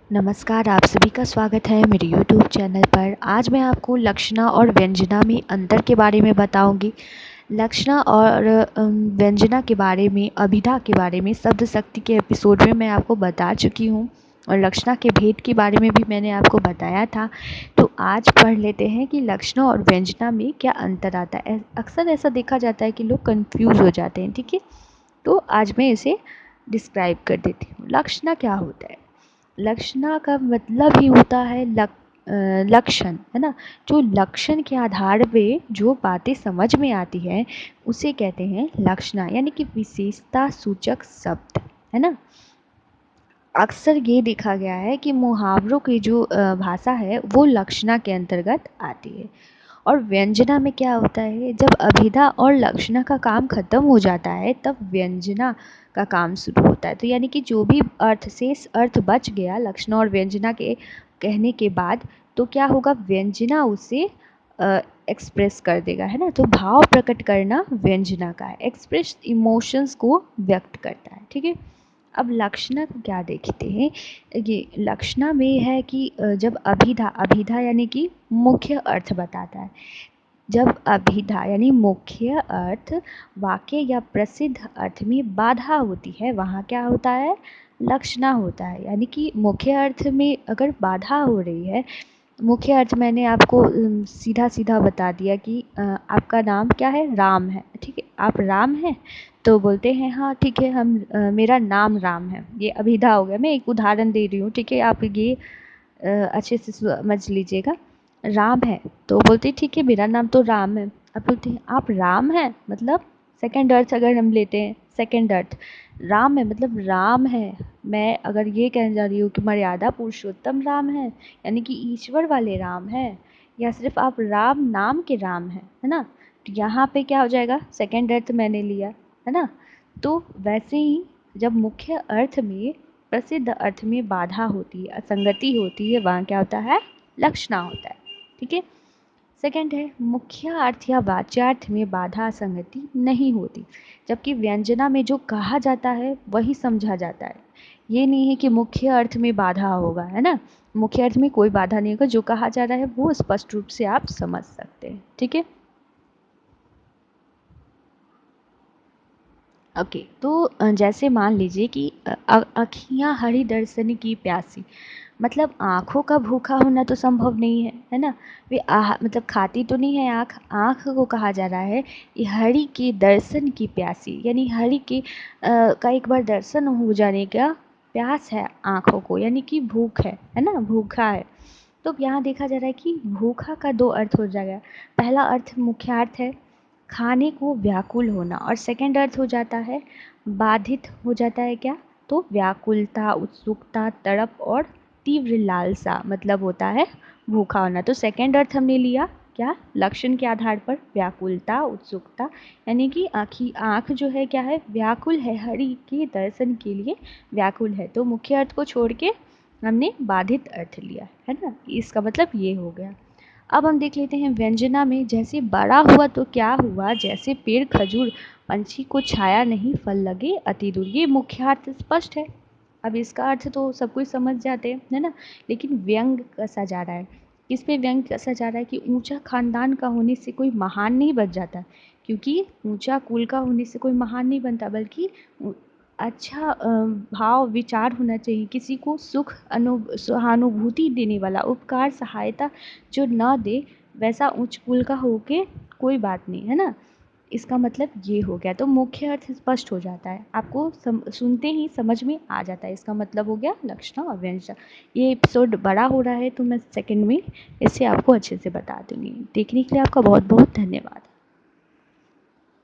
नमस्कार, आप सभी का स्वागत है मेरे YouTube चैनल पर। आज मैं आपको लक्षणा और व्यंजना में अंतर के बारे में बताऊंगी। लक्षणा और व्यंजना के बारे में, अभिधा के बारे में शब्द शक्ति के एपिसोड में मैं आपको बता चुकी हूँ और लक्षणा के भेद के बारे में भी मैंने आपको बताया था। तो आज पढ़ लेते हैं कि लक्षणा और व्यंजना में क्या अंतर आता है। अक्सर ऐसा देखा जाता है कि लोग कंफ्यूज हो जाते हैं, ठीक है। तो आज मैं इसे डिस्क्राइब कर देती हूँ। लक्षणा क्या होता है? लक्षणा का मतलब ही होता है लक्षण, है ना। जो लक्षण के आधार पे जो बातें समझ में आती है उसे कहते हैं लक्षणा, यानी कि विशेषता सूचक शब्द, है ना। अक्सर ये देखा गया है कि मुहावरों की जो भाषा है वो लक्षणा के अंतर्गत आती है। और व्यंजना में क्या होता है, जब अभिधा और लक्षणा का काम खत्म हो जाता है तब व्यंजना का काम शुरू होता है। तो यानी कि जो भी अर्थ शेष अर्थ बच गया लक्षणा और व्यंजना के कहने के बाद, तो क्या होगा, व्यंजना उसे एक्सप्रेस कर देगा, है ना। तो भाव प्रकट करना व्यंजना का है, एक्सप्रेस इमोशंस को व्यक्त करता है, ठीक है। अब लक्षणा को क्या देखते हैं, ये लक्षणा में है कि जब अभिधा अभिधा यानी कि मुख्य अर्थ बताता है। जब अभिधा यानी मुख्य अर्थ वाक्य या प्रसिद्ध अर्थ में बाधा होती है, वहाँ क्या होता है, लक्षणा होता है। यानी कि मुख्य अर्थ में अगर बाधा हो रही है, मुख्य अर्थ मैंने आपको सीधा सीधा बता दिया कि आपका नाम क्या है, राम है, ठीक है। आप राम हैं, तो बोलते हैं हाँ ठीक है, हम मेरा नाम राम है। ये अभिधा हो गया। मैं एक उदाहरण दे रही हूँ, ठीक है। आप ये अच्छे से समझ लीजिएगा। राम है तो बोलते ठीक है, मेरा नाम तो राम है। अब बोलते हैं आप राम हैं, मतलब सेकंड अर्थ अगर हम लेते हैं, सेकंड अर्थ राम है मतलब राम है। मैं अगर ये कहने जा रही हूँ कि मर्यादा पुरुषोत्तम राम है, यानी कि ईश्वर वाले राम है, या सिर्फ आप राम नाम के राम हैं, है ना। तो यहाँ पे क्या हो जाएगा, सेकंड अर्थ मैंने लिया, है ना। तो वैसे ही जब मुख्य अर्थ में, प्रसिद्ध अर्थ में बाधा होती है, असंगति होती है, वहाँ क्या होता है, लक्षणा होता है, ठीक है। सेकंड है, मुख्य अर्थ या वाच्यार्थ में बाधा असंगति नहीं होती, जबकि व्यंजना में जो कहा जाता है वही समझा जाता है। ये नहीं है कि मुख्य अर्थ में बाधा होगा, है ना। मुख्य अर्थ में कोई बाधा नहीं होगा, जो कहा जा रहा है वो स्पष्ट रूप से आप समझ सकते हैं, ठीक है। ओके, तो जैसे मान लीजिए कि अखियाँ हरि दर्शन की प्यासी, मतलब आँखों का भूखा होना तो संभव नहीं है ना। वे मतलब खाती तो नहीं है आँख, आँख को कहा जा रहा है कि हरि के दर्शन की प्यासी, यानी हरि के का एक बार दर्शन हो जाने का प्यास है आँखों को, यानी कि भूख है ना, भूखा है। तो यहाँ देखा जा रहा है कि भूखा का दो अर्थ हो जाएगा। पहला अर्थ मुख्यार्थ है, खाने को व्याकुल होना, और सेकंड अर्थ हो जाता है, बाधित हो जाता है क्या, तो व्याकुलता, उत्सुकता, तड़प और तीव्र लालसा, मतलब होता है भूखा होना। तो सेकंड अर्थ हमने लिया क्या, लक्षण के आधार पर, व्याकुलता, उत्सुकता, यानी कि आँख जो है क्या है, व्याकुल है, हरि के दर्शन के लिए व्याकुल है। तो मुख्य अर्थ को छोड़ के हमने बाधित अर्थ लिया, है ना। इसका मतलब ये हो गया। अब हम देख लेते हैं व्यंजना में, जैसे बड़ा हुआ तो क्या हुआ, जैसे पेड़ खजूर, पंछी को छाया नहीं, फल लगे अति दूर। ये मुख्यार्थ स्पष्ट है। अब इसका अर्थ तो सब कुछ समझ जाते हैं, है ना। लेकिन व्यंग कसा जा रहा है, किस पे व्यंग कसा जा रहा है कि ऊंचा खानदान का होने से कोई महान नहीं बन जाता, क्योंकि ऊंचा कुल का होने से कोई महान नहीं बनता, बल्कि अच्छा भाव विचार होना चाहिए, किसी को सुख सहानुभूति देने वाला, उपकार सहायता जो ना दे, वैसा उच्च कुल का होके कोई बात नहीं, है ना। इसका मतलब ये हो गया। तो मुख्य अर्थ स्पष्ट हो जाता है, आपको सुनते ही समझ में आ जाता है। इसका मतलब हो गया लक्षणा और व्यंजना। ये एपिसोड बड़ा हो रहा है तो मैं सेकंड में इससे आपको अच्छे से बता दूंगी। देखने के लिए आपका बहुत बहुत धन्यवाद।